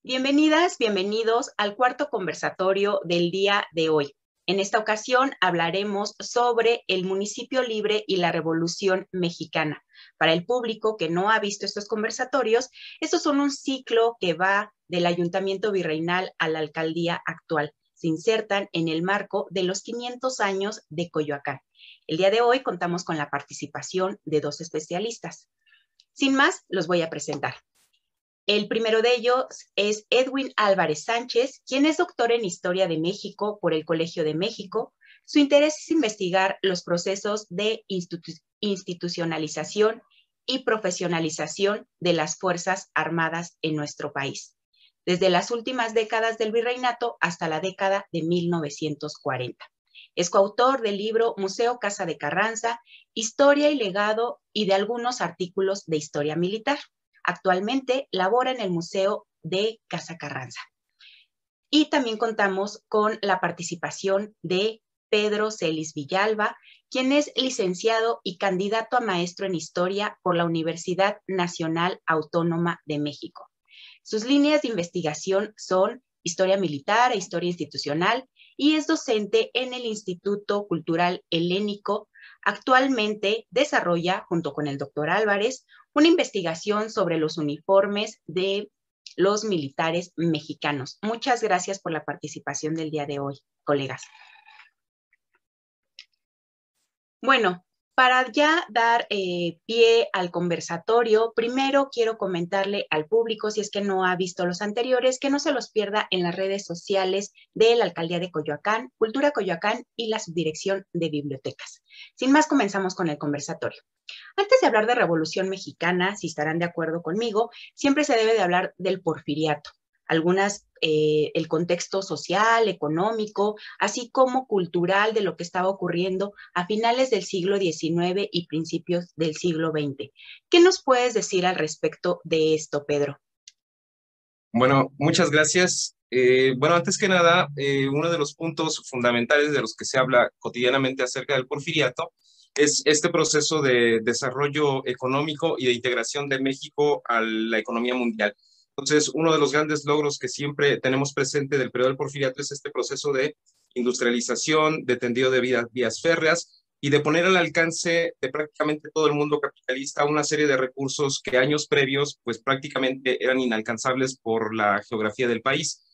Bienvenidas, bienvenidos al cuarto conversatorio del día de hoy. En esta ocasión hablaremos sobre el municipio libre y la Revolución Mexicana. Para el público que no ha visto estos conversatorios, estos son un ciclo que va del Ayuntamiento Virreinal a la alcaldía actual. Se insertan en el marco de los 500 años de Coyoacán. El día de hoy contamos con la participación de dos especialistas. Sin más, los voy a presentar. El primero de ellos es Edwin Álvarez Sánchez, quien es doctor en Historia de México por el Colegio de México. Su interés es investigar los procesos de institucionalización y profesionalización de las Fuerzas Armadas en nuestro país, desde las últimas décadas del virreinato hasta la década de 1940. Es coautor del libro Museo Casa de Carranza, Historia y Legado y de algunos artículos de historia militar. Actualmente labora en el Museo de Casa Carranza. Y también contamos con la participación de Pedro Celis Villalba, quien es licenciado y candidato a maestro en Historia por la Universidad Nacional Autónoma de México. Sus líneas de investigación son Historia Militar e Historia Institucional y es docente en el Instituto Cultural Helénico. Actualmente desarrolla, junto con el doctor Álvarez, una investigación sobre los uniformes de los militares mexicanos. Muchas gracias por la participación del día de hoy, colegas. Bueno, para ya dar pie al conversatorio, primero quiero comentarle al público, si es que no ha visto los anteriores, que no se los pierda en las redes sociales de la Alcaldía de Coyoacán, Cultura Coyoacán y la Subdirección de Bibliotecas. Sin más, comenzamos con el conversatorio. Antes de hablar de Revolución Mexicana, si estarán de acuerdo conmigo, siempre se debe de hablar del Porfiriato. El contexto social, económico, así como cultural de lo que estaba ocurriendo a finales del siglo XIX y principios del siglo XX. ¿Qué nos puedes decir al respecto de esto, Pedro? Bueno, muchas gracias. Antes que nada, uno de los puntos fundamentales de los que se habla cotidianamente acerca del porfiriato es este proceso de desarrollo económico y de integración de México a la economía mundial. Entonces, uno de los grandes logros que siempre tenemos presente del periodo del porfiriato es este proceso de industrialización, de tendido de vías férreas y de poner al alcance de prácticamente todo el mundo capitalista una serie de recursos que años previos pues prácticamente eran inalcanzables por la geografía del país.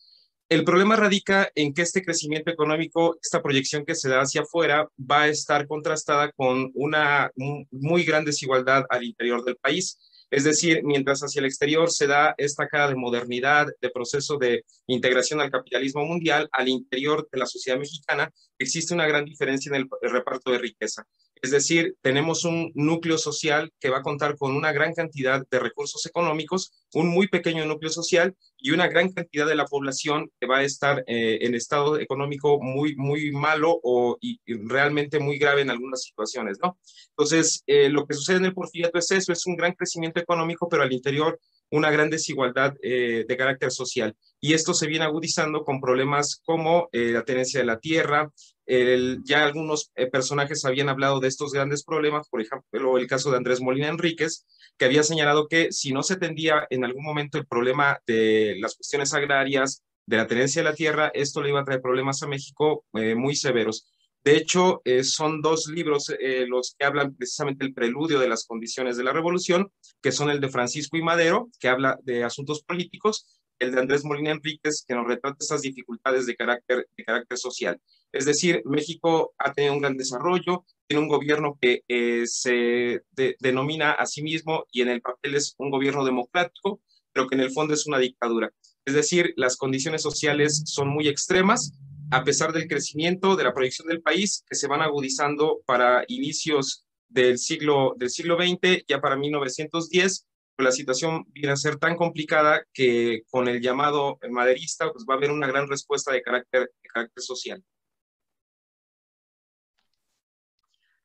El problema radica en que este crecimiento económico, esta proyección que se da hacia afuera, va a estar contrastada con una muy gran desigualdad al interior del país. Es decir, mientras hacia el exterior se da esta cara de modernidad, de proceso de integración al capitalismo mundial, al interior de la sociedad mexicana existe una gran diferencia en el reparto de riqueza. Es decir, tenemos un núcleo social que va a contar con una gran cantidad de recursos económicos, un muy pequeño núcleo social y una gran cantidad de la población que va a estar en estado económico muy malo y realmente muy grave en algunas situaciones, ¿no? Entonces, lo que sucede en el porfiriato es eso, es un gran crecimiento económico, pero al interior una gran desigualdad de carácter social. Y esto se viene agudizando con problemas como la tenencia de la tierra. Ya algunos personajes habían hablado de estos grandes problemas, por ejemplo, el caso de Andrés Molina Enríquez, que había señalado que si no se atendía en algún momento el problema de las cuestiones agrarias, de la tenencia de la tierra, esto le iba a traer problemas a México muy severos. De hecho, son dos libros los que hablan precisamente el preludio de las condiciones de la revolución, que son el de Francisco I. Madero, que habla de asuntos políticos, el de Andrés Molina Enríquez, que nos retrata esas dificultades de carácter social. Es decir, México ha tenido un gran desarrollo, tiene un gobierno que se denomina a sí mismo y en el papel es un gobierno democrático, pero que en el fondo es una dictadura. Es decir, las condiciones sociales son muy extremas, a pesar del crecimiento, de la proyección del país, que se van agudizando para inicios del siglo XX, ya para 1910, pues la situación viene a ser tan complicada que con el llamado maderista pues va a haber una gran respuesta de carácter social.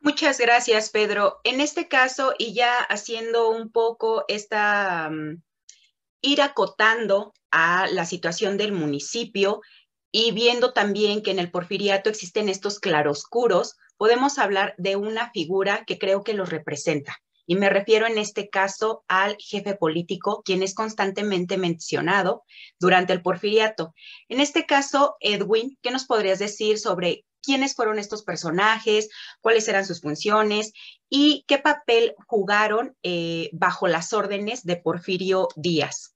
Muchas gracias, Pedro. En este caso, y ya haciendo un poco ir acotando a la situación del municipio y viendo también que en el porfiriato existen estos claroscuros, podemos hablar de una figura que creo que los representa y me refiero en este caso al jefe político, quien es constantemente mencionado durante el porfiriato. En este caso, Edwin, ¿qué nos podrías decir sobre quiénes fueron estos personajes, cuáles eran sus funciones y qué papel jugaron bajo las órdenes de Porfirio Díaz?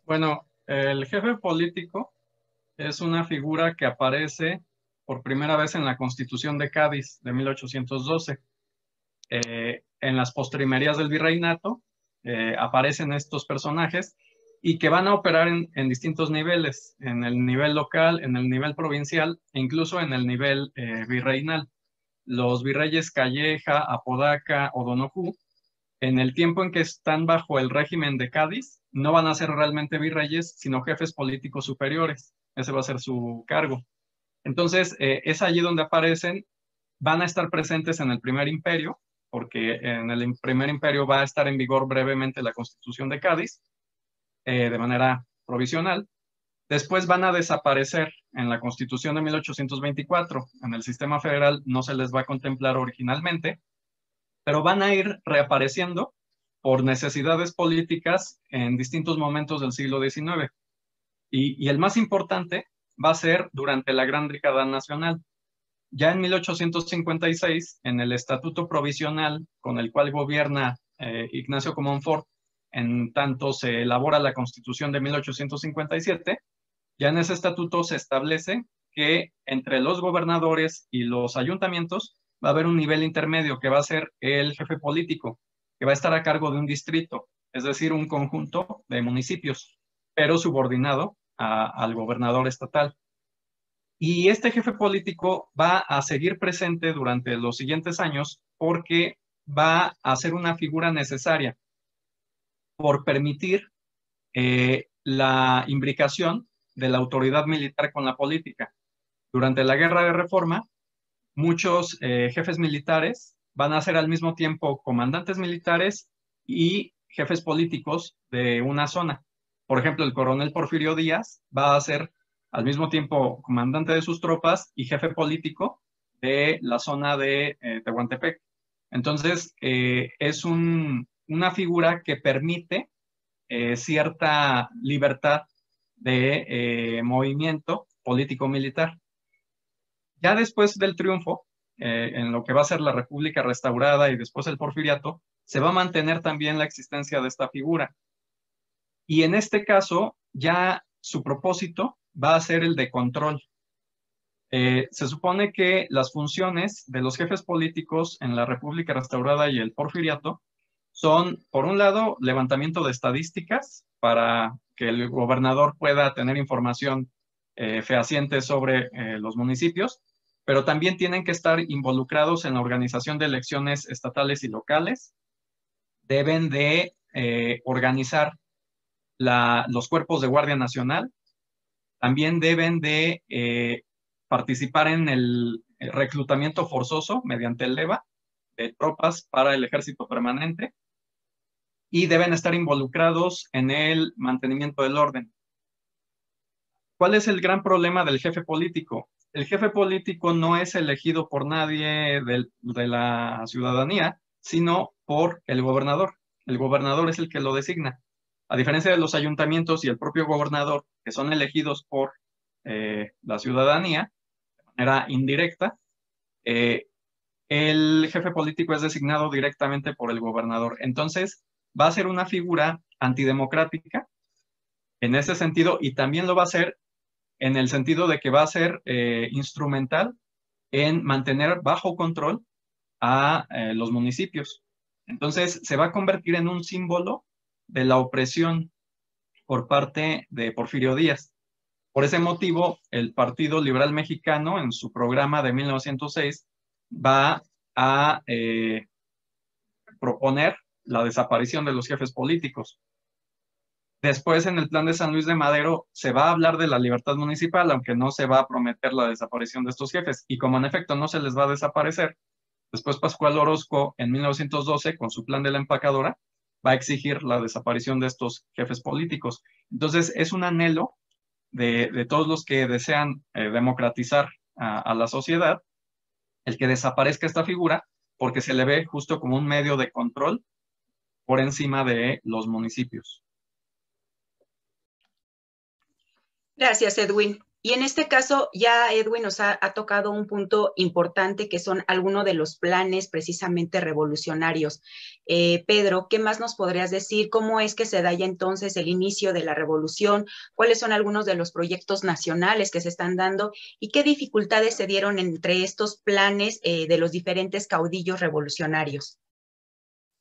Bueno, el jefe político es una figura que aparece por primera vez en la Constitución de Cádiz de 1812. En las postrimerías del virreinato aparecen estos personajes y que van a operar en distintos niveles, en el nivel local, en el nivel provincial e incluso en el nivel virreinal. Los virreyes Calleja, Apodaca o Donojú, en el tiempo en que están bajo el régimen de Cádiz, no van a ser realmente virreyes, sino jefes políticos superiores. Ese va a ser su cargo. Entonces, es allí donde aparecen, van a estar presentes en el primer imperio, porque en el primer imperio va a estar en vigor brevemente la Constitución de Cádiz, de manera provisional. Después van a desaparecer en la Constitución de 1824. En el sistema federal no se les va a contemplar originalmente, pero van a ir reapareciendo por necesidades políticas en distintos momentos del siglo XIX. Y el más importante va a ser durante la Gran Década Nacional. Ya en 1856, en el Estatuto Provisional con el cual gobierna Ignacio Comonfort, en tanto se elabora la Constitución de 1857, ya en ese estatuto se establece que entre los gobernadores y los ayuntamientos va a haber un nivel intermedio que va a ser el jefe político, que va a estar a cargo de un distrito, es decir, un conjunto de municipios, pero subordinado al gobernador estatal. Y este jefe político va a seguir presente durante los siguientes años porque va a ser una figura necesaria por permitir la imbricación de la autoridad militar con la política. Durante la Guerra de Reforma, muchos jefes militares van a ser al mismo tiempo comandantes militares y jefes políticos de una zona. Por ejemplo, el coronel Porfirio Díaz va a ser al mismo tiempo comandante de sus tropas y jefe político de la zona de Tehuantepec. Entonces, es una figura que permite cierta libertad de movimiento político-militar. Ya después del triunfo, en lo que va a ser la República restaurada y después el Porfiriato, se va a mantener también la existencia de esta figura. Y en este caso, ya su propósito va a ser el de control. Se supone que las funciones de los jefes políticos en la República restaurada y el Porfiriato son, por un lado, levantamiento de estadísticas para que el gobernador pueda tener información fehaciente sobre los municipios, pero también tienen que estar involucrados en la organización de elecciones estatales y locales. Deben de organizar los cuerpos de Guardia Nacional. También deben de participar en el reclutamiento forzoso mediante el leva de tropas para el ejército permanente y deben estar involucrados en el mantenimiento del orden. ¿Cuál es el gran problema del jefe político? El jefe político no es elegido por nadie de la ciudadanía, sino por el gobernador. El gobernador es el que lo designa. A diferencia de los ayuntamientos y el propio gobernador, que son elegidos por la ciudadanía de manera indirecta, el jefe político es designado directamente por el gobernador. Entonces, va a ser una figura antidemocrática en ese sentido y también lo va a ser en el sentido de que va a ser instrumental en mantener bajo control a los municipios. Entonces, se va a convertir en un símbolo de la opresión por parte de Porfirio Díaz. Por ese motivo, el Partido Liberal Mexicano, en su programa de 1906, va a proponer la desaparición de los jefes políticos. Después, en el plan de San Luis de Madero, se va a hablar de la libertad municipal, aunque no se va a prometer la desaparición de estos jefes. Y como en efecto no se les va a desaparecer, después Pascual Orozco, en 1912, con su plan de la empacadora, va a exigir la desaparición de estos jefes políticos. Entonces, es un anhelo de todos los que desean democratizar a la sociedad, el que desaparezca esta figura, porque se le ve justo como un medio de control por encima de los municipios. Gracias, Edwin. Y en este caso, ya Edwin nos ha tocado un punto importante que son algunos de los planes precisamente revolucionarios. Pedro, ¿qué más nos podrías decir? ¿Cómo es que se da ya entonces el inicio de la revolución? ¿Cuáles son algunos de los proyectos nacionales que se están dando? ¿Y qué dificultades se dieron entre estos planes de los diferentes caudillos revolucionarios?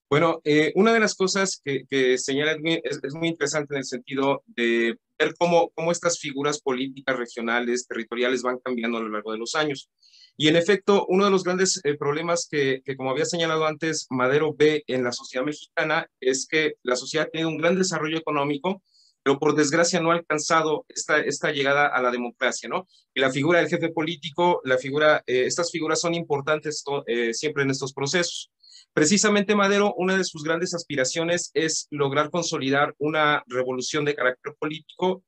Bueno, una de las cosas que señala es muy interesante en el sentido de ver cómo estas figuras políticas regionales, territoriales van cambiando a lo largo de los años. Y en efecto, uno de los grandes problemas que, como había señalado antes, Madero ve en la sociedad mexicana es que la sociedad ha tenido un gran desarrollo económico, pero por desgracia no ha alcanzado esta llegada a la democracia, ¿no? Y la figura del jefe político, estas figuras son importantes siempre en estos procesos. Precisamente Madero, una de sus grandes aspiraciones es lograr consolidar una revolución de carácter político,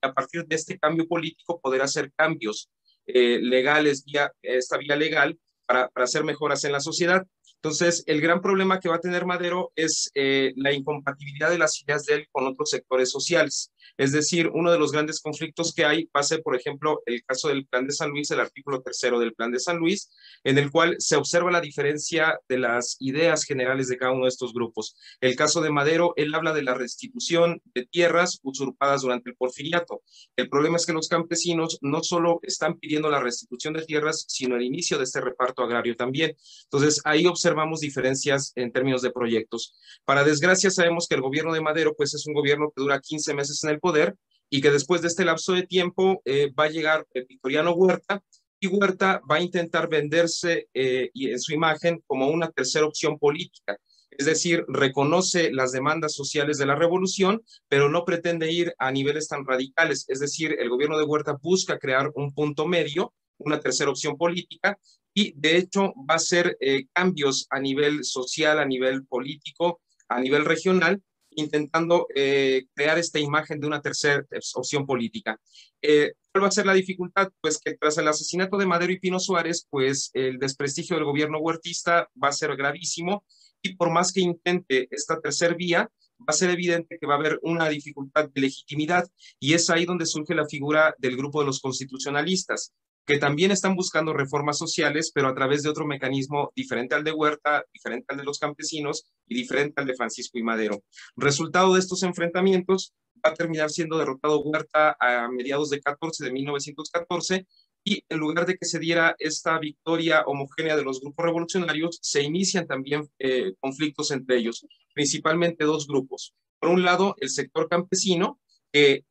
a partir de este cambio político poder hacer cambios legales, esta vía legal, para hacer mejoras en la sociedad. Entonces, el gran problema que va a tener Madero es la incompatibilidad de las ideas de él con otros sectores sociales. Es decir, uno de los grandes conflictos que hay va a ser, por ejemplo, el caso del Plan de San Luis, el artículo 3 del Plan de San Luis, en el cual se observa la diferencia de las ideas generales de cada uno de estos grupos. El caso de Madero, él habla de la restitución de tierras usurpadas durante el porfiriato. El problema es que los campesinos no solo están pidiendo la restitución de tierras, sino el inicio de este reparto agrario también. Entonces, ahí observamos diferencias en términos de proyectos. Para desgracia, sabemos que el gobierno de Madero, pues es un gobierno que dura 15 meses en el poder y que después de este lapso de tiempo va a llegar Victoriano Huerta, y Huerta va a intentar venderse en su imagen como una tercera opción política. Es decir, reconoce las demandas sociales de la revolución, pero no pretende ir a niveles tan radicales. Es decir, el gobierno de Huerta busca crear un punto medio, una tercera opción política, y de hecho va a hacer cambios a nivel social, a nivel político, a nivel regional, intentando crear esta imagen de una tercera opción política. ¿Cuál va a ser la dificultad? Pues que tras el asesinato de Madero y Pino Suárez, pues el desprestigio del gobierno huertista va a ser gravísimo, y por más que intente esta tercera vía, va a ser evidente que va a haber una dificultad de legitimidad, y es ahí donde surge la figura del grupo de los constitucionalistas, que también están buscando reformas sociales, pero a través de otro mecanismo diferente al de Huerta, diferente al de los campesinos y diferente al de Francisco y Madero. Resultado de estos enfrentamientos, va a terminar siendo derrotado Huerta a mediados de 1914, y en lugar de que se diera esta victoria homogénea de los grupos revolucionarios, se inician también conflictos entre ellos, principalmente dos grupos. Por un lado, el sector campesino, que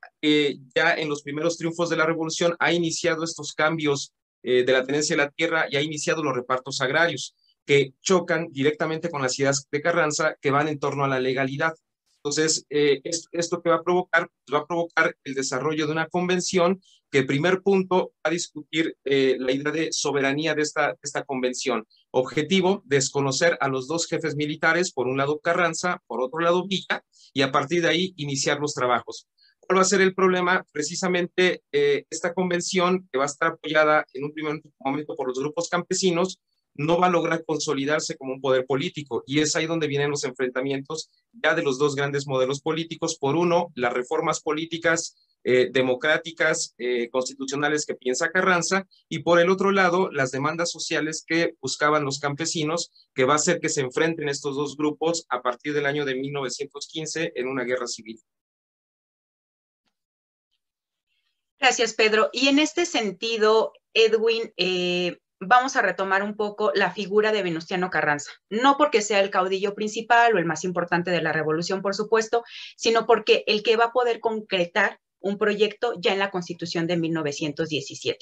ya en los primeros triunfos de la revolución ha iniciado estos cambios de la tenencia de la tierra y ha iniciado los repartos agrarios, que chocan directamente con las ideas de Carranza, que van en torno a la legalidad. Entonces, esto que va a provocar el desarrollo de una convención que, primer punto, va a discutir la idea de soberanía de esta convención. Objetivo, desconocer a los dos jefes militares, por un lado Carranza, por otro lado Villa, y a partir de ahí iniciar los trabajos. ¿Cuál va a ser el problema? Precisamente esta convención, que va a estar apoyada en un primer momento por los grupos campesinos, no va a lograr consolidarse como un poder político, y es ahí donde vienen los enfrentamientos ya de los dos grandes modelos políticos. Por uno, las reformas políticas democráticas, constitucionales que piensa Carranza, y por el otro lado, las demandas sociales que buscaban los campesinos, que va a hacer que se enfrenten estos dos grupos a partir del año de 1915 en una guerra civil. Gracias, Pedro. Y en este sentido, Edwin, vamos a retomar un poco la figura de Venustiano Carranza, no porque sea el caudillo principal o el más importante de la revolución, por supuesto, sino porque el que va a poder concretar un proyecto ya en la Constitución de 1917.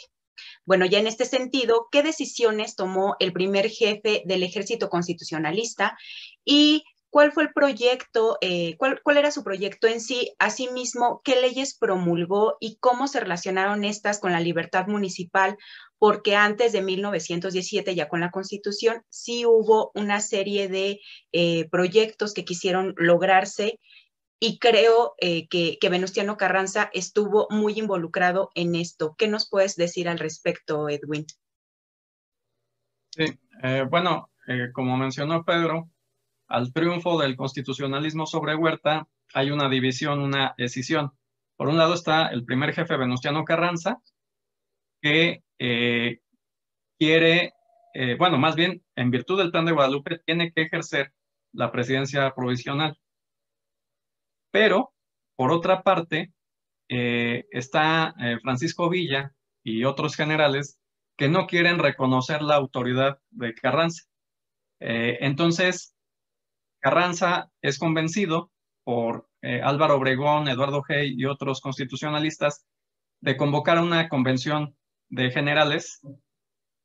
Bueno, ya en este sentido, ¿qué decisiones tomó el primer jefe del ejército constitucionalista y cuál fue el proyecto, cuál era su proyecto en sí? Asimismo, ¿qué leyes promulgó y cómo se relacionaron estas con la libertad municipal? Porque antes de 1917, ya con la Constitución, sí hubo una serie de proyectos que quisieron lograrse, y creo que Venustiano Carranza estuvo muy involucrado en esto. ¿Qué nos puedes decir al respecto, Edwin? Sí, bueno, como mencionó Pedro, al triunfo del constitucionalismo sobre Huerta hay una división, una escisión. Por un lado está el primer jefe Venustiano Carranza, que quiere, bueno, más bien, en virtud del Plan de Guadalupe, tiene que ejercer la presidencia provisional. Pero, por otra parte, está Francisco Villa y otros generales que no quieren reconocer la autoridad de Carranza. Entonces, Carranza es convencido por Álvaro Obregón, Eduardo Hey y otros constitucionalistas de convocar una convención de generales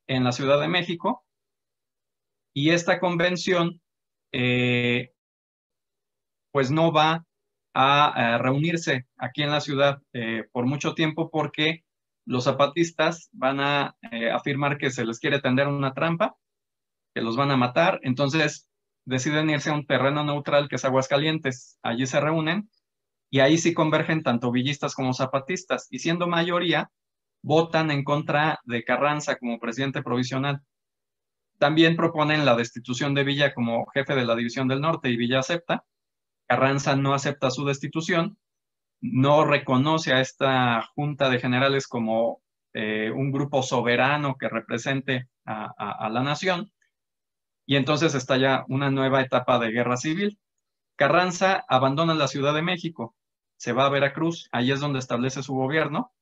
en la Ciudad de México, y esta convención pues no va a reunirse aquí en la ciudad por mucho tiempo, porque los zapatistas van a afirmar que se les quiere tender una trampa, que los van a matar. Entonces deciden irse a un terreno neutral que es Aguascalientes. Allí se reúnen y ahí sí convergen tanto villistas como zapatistas, y siendo mayoría votan en contra de Carranza como presidente provisional. También proponen la destitución de Villa como jefe de la División del Norte, y Villa acepta. Carranza no acepta su destitución, no reconoce a esta junta de generales como un grupo soberano que represente a la nación, y entonces estalla una nueva etapa de guerra civil. Carranza abandona la Ciudad de México, se va a Veracruz, ahí es donde establece su gobierno,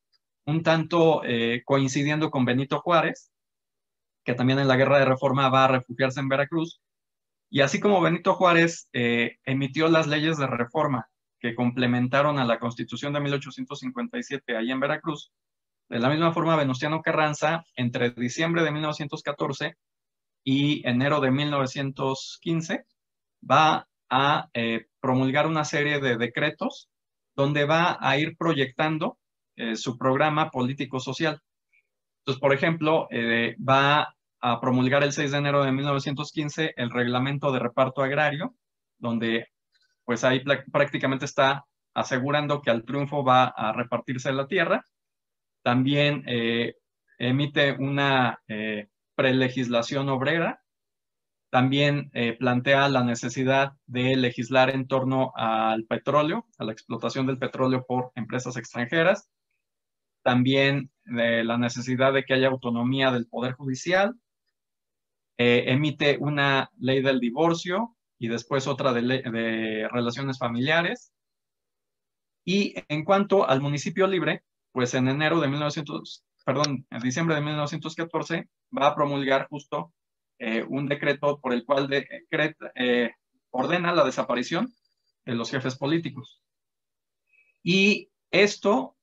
un tanto coincidiendo con Benito Juárez, que también en la Guerra de Reforma va a refugiarse en Veracruz. Y así como Benito Juárez emitió las leyes de reforma que complementaron a la Constitución de 1857 ahí en Veracruz, de la misma forma Venustiano Carranza, entre diciembre de 1914 y enero de 1915, va a promulgar una serie de decretos donde va a ir proyectando su programa político-social. Entonces, por ejemplo, va a promulgar el 6 de enero de 1915 el reglamento de reparto agrario, donde pues ahí prácticamente está asegurando que al triunfo va a repartirse la tierra. También emite una prelegislación obrera. También plantea la necesidad de legislar en torno al petróleo, a la explotación del petróleo por empresas extranjeras. También la necesidad de que haya autonomía del Poder Judicial. Emite una ley del divorcio y después otra de relaciones familiares. Y en cuanto al municipio libre, pues en en diciembre de 1914 va a promulgar justo un decreto por el cual ordena la desaparición de los jefes políticos. Y esto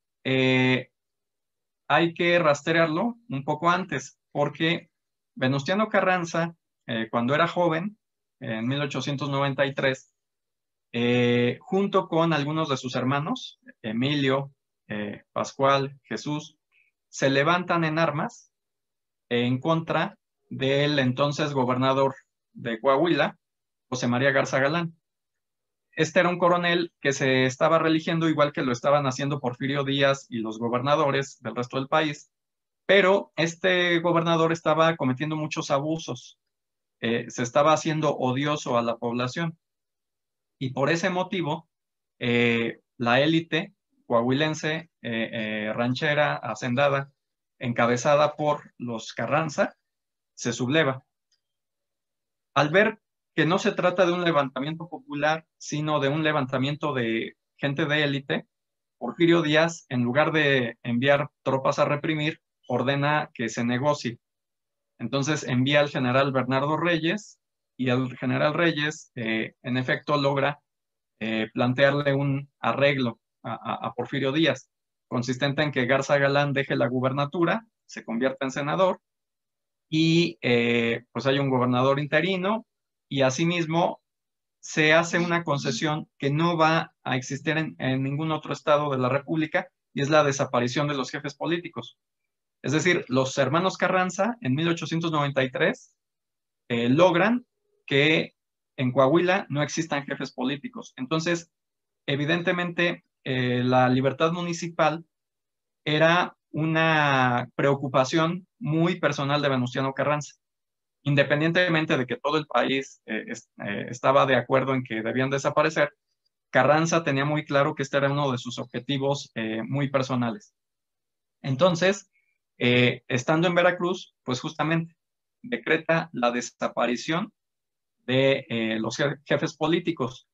hay que rastrearlo un poco antes, porque Venustiano Carranza, cuando era joven, en 1893, junto con algunos de sus hermanos, Emilio, Pascual, Jesús, se levantan en armas en contra del entonces gobernador de Coahuila, José María Garza Galán. Este era un coronel que se estaba reeligiendo, igual que lo estaban haciendo Porfirio Díaz y los gobernadores del resto del país, pero este gobernador estaba cometiendo muchos abusos, se estaba haciendo odioso a la población, y por ese motivo la élite coahuilense, ranchera, hacendada, encabezada por los Carranza, se subleva. Al ver que no se trata de un levantamiento popular, sino de un levantamiento de gente de élite, Porfirio Díaz, en lugar de enviar tropas a reprimir, ordena que se negocie. Entonces envía al general Bernardo Reyes, y el general Reyes, en efecto, logra plantearle un arreglo a Porfirio Díaz, consistente en que Garza Galán deje la gubernatura, se convierta en senador, y pues hay un gobernador interino, y asimismo se hace una concesión que no va a existir en ningún otro estado de la República, y es la desaparición de los jefes políticos. Es decir, los hermanos Carranza en 1893 logran que en Coahuila no existan jefes políticos. Entonces, evidentemente, la libertad municipal era una preocupación muy personal de Venustiano Carranza. independientemente de que todo el país estaba de acuerdo en que debían desaparecer, Carranza tenía muy claro que este era uno de sus objetivos muy personales. Entonces, estando en Veracruz, pues justamente decreta la desaparición de los jefes políticos.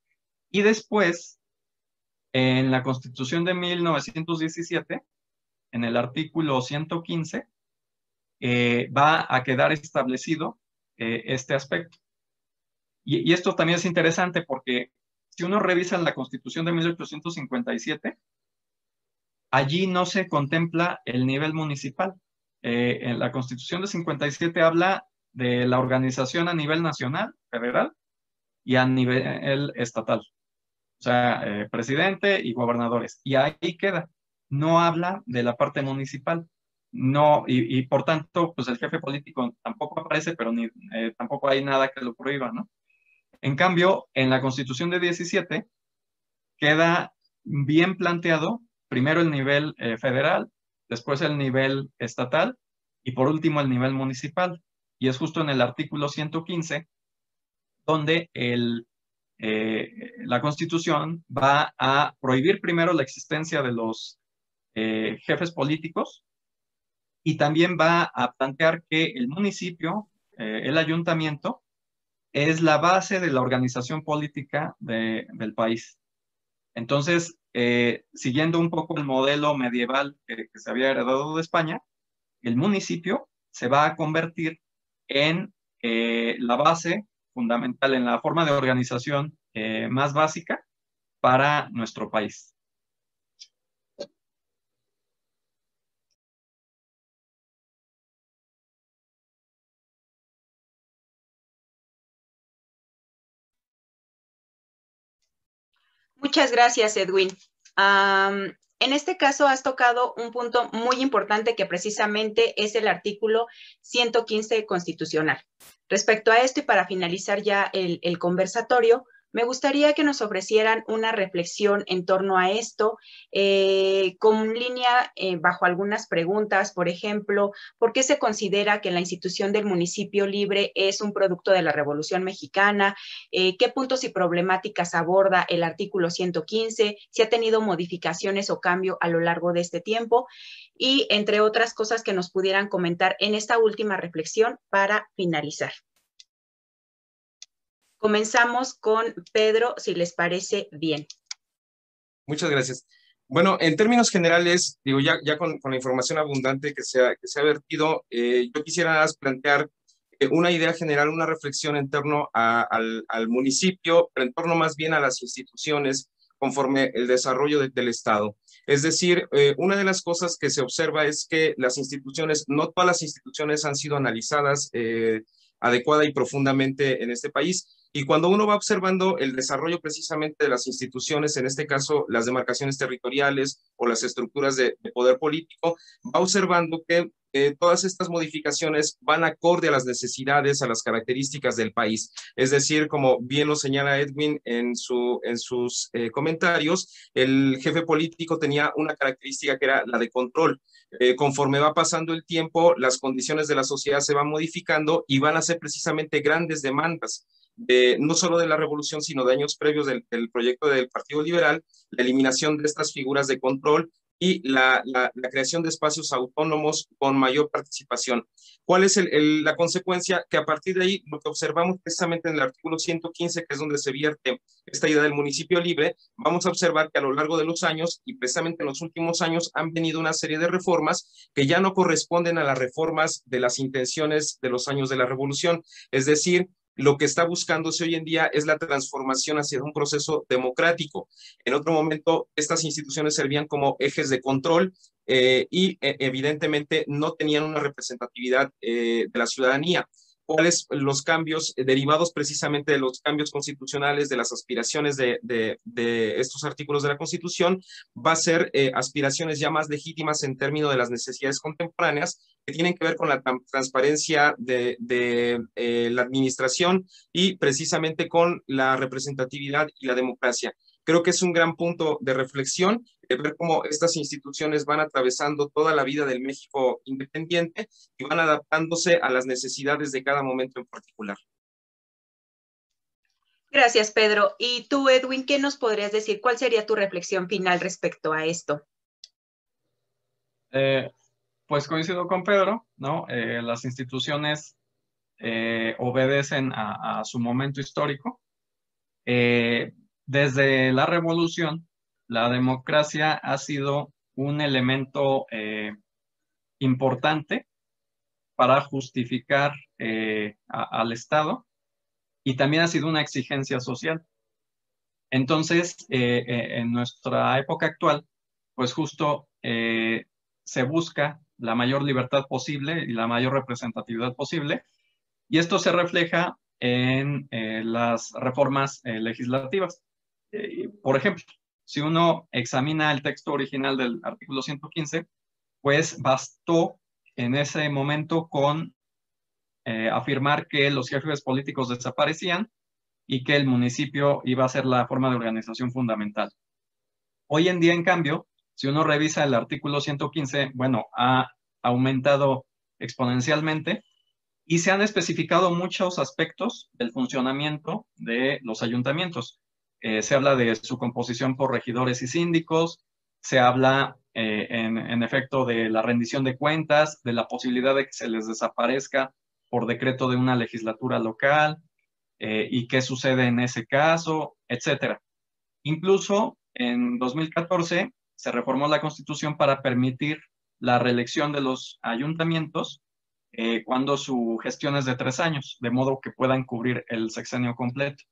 Y después, en la Constitución de 1917, en el artículo 115, va a quedar establecido este aspecto. Y esto también es interesante porque si uno revisa la Constitución de 1857, allí no se contempla el nivel municipal. En la Constitución de 57 habla de la organización a nivel nacional, federal y a nivel estatal. O sea, presidente y gobernadores. Y ahí queda. No habla de la parte municipal. No, y por tanto, pues el jefe político tampoco aparece, pero tampoco hay nada que lo prohíba, ¿no? En cambio, en la Constitución de 17 queda bien planteado primero el nivel federal, después el nivel estatal y por último el nivel municipal. Y es justo en el artículo 115 donde la Constitución va a prohibir primero la existencia de los jefes políticos y también va a plantear que el municipio, el ayuntamiento, es la base de la organización política del país. Entonces, siguiendo un poco el modelo medieval que se había heredado de España, el municipio se va a convertir en la base fundamental, en la forma de organización más básica para nuestro país. Muchas gracias, Edwin. En este caso has tocado un punto muy importante que precisamente es el artículo 115 constitucional. Respecto a esto y para finalizar ya el conversatorio, me gustaría que nos ofrecieran una reflexión en torno a esto, con línea bajo algunas preguntas, por ejemplo, ¿por qué se considera que la institución del municipio libre es un producto de la Revolución Mexicana? ¿Qué puntos y problemáticas aborda el artículo 115? ¿Si ha tenido modificaciones o cambio a lo largo de este tiempo? Y entre otras cosas que nos pudieran comentar en esta última reflexión para finalizar. Comenzamos con Pedro, si les parece bien. Muchas gracias. Bueno, en términos generales, digo, ya con la información abundante que se ha vertido, yo quisiera plantear una idea general, una reflexión en torno al municipio, pero en torno más bien a las instituciones conforme el desarrollo del Estado. Es decir, una de las cosas que se observa es que las instituciones, no todas las instituciones han sido analizadas adecuada y profundamente en este país. Y cuando uno va observando el desarrollo precisamente de las instituciones, en este caso las demarcaciones territoriales o las estructuras de poder político, va observando que todas estas modificaciones van acorde a las necesidades, a las características del país. Es decir, como bien lo señala Edwin en sus comentarios, el jefe político tenía una característica que era la de control. Conforme va pasando el tiempo, las condiciones de la sociedad se van modificando y van a ser precisamente grandes demandas. No solo de la revolución, sino de años previos del proyecto del Partido Liberal, la eliminación de estas figuras de control y la creación de espacios autónomos con mayor participación. ¿Cuál es la consecuencia? Que a partir de ahí, lo que observamos precisamente en el artículo 115, que es donde se vierte esta idea del municipio libre, vamos a observar que a lo largo de los años, y precisamente en los últimos años, han venido una serie de reformas que ya no corresponden a las reformas de las intenciones de los años de la revolución. Es decir, lo que está buscándose hoy en día es la transformación hacia un proceso democrático. En otro momento, estas instituciones servían como ejes de control y evidentemente no tenían una representatividad de la ciudadanía. ¿Cuáles los cambios derivados precisamente de los cambios constitucionales, de las aspiraciones de estos artículos de la Constitución? Va a ser aspiraciones ya más legítimas en términos de las necesidades contemporáneas, que tienen que ver con la transparencia de la administración y precisamente con la representatividad y la democracia. Creo que es un gran punto de reflexión, ver cómo estas instituciones van atravesando toda la vida del México independiente y van adaptándose a las necesidades de cada momento en particular. Gracias, Pedro. Y tú, Edwin, ¿qué nos podrías decir? ¿Cuál sería tu reflexión final respecto a esto? Pues coincido con Pedro, ¿no? Las instituciones obedecen a su momento histórico. Desde la revolución, la democracia ha sido un elemento importante para justificar al Estado y también ha sido una exigencia social. Entonces, en nuestra época actual, pues justo se busca la mayor libertad posible y la mayor representatividad posible, y esto se refleja en las reformas legislativas. Por ejemplo, si uno examina el texto original del artículo 115, pues bastó en ese momento con afirmar que los jefes políticos desaparecían y que el municipio iba a ser la forma de organización fundamental. Hoy en día, en cambio, si uno revisa el artículo 115, bueno, ha aumentado exponencialmente y se han especificado muchos aspectos del funcionamiento de los ayuntamientos. Se habla de su composición por regidores y síndicos, se habla en efecto de la rendición de cuentas, de la posibilidad de que se les desaparezca por decreto de una legislatura local, y qué sucede en ese caso, etcétera. Incluso en 2014 se reformó la Constitución para permitir la reelección de los ayuntamientos cuando su gestión es de 3 años, de modo que puedan cubrir el sexenio completo.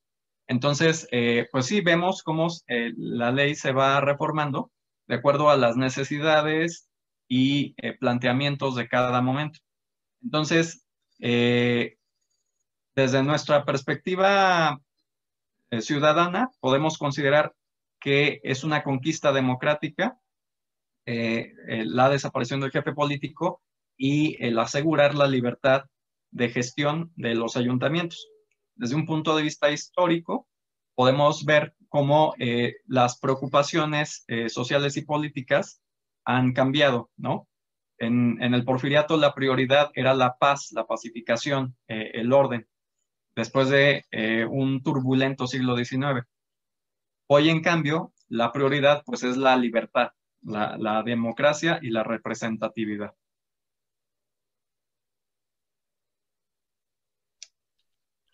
Entonces, pues sí, vemos cómo la ley se va reformando de acuerdo a las necesidades y planteamientos de cada momento. Entonces, desde nuestra perspectiva ciudadana, podemos considerar que es una conquista democrática la desaparición del jefe político y el asegurar la libertad de gestión de los ayuntamientos. Desde un punto de vista histórico, podemos ver cómo las preocupaciones sociales y políticas han cambiado, ¿no? En el porfiriato la prioridad era la paz, la pacificación, el orden, después de un turbulento siglo XIX. Hoy, en cambio, la prioridad pues es la libertad, la democracia y la representatividad.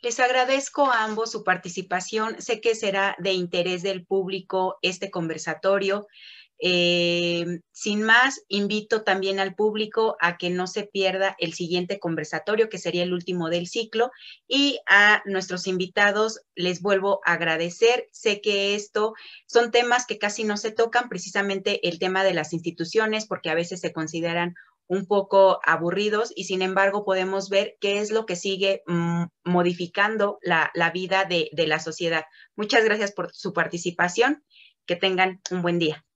Les agradezco a ambos su participación. Sé que será de interés del público este conversatorio. Sin más, invito también al público a que no se pierda el siguiente conversatorio, que sería el último del ciclo, y a nuestros invitados les vuelvo a agradecer. Sé que esto son temas que casi no se tocan, precisamente el tema de las instituciones, porque a veces se consideran un poco aburridos y sin embargo podemos ver qué es lo que sigue modificando la vida de la sociedad. Muchas gracias por su participación. Que tengan un buen día.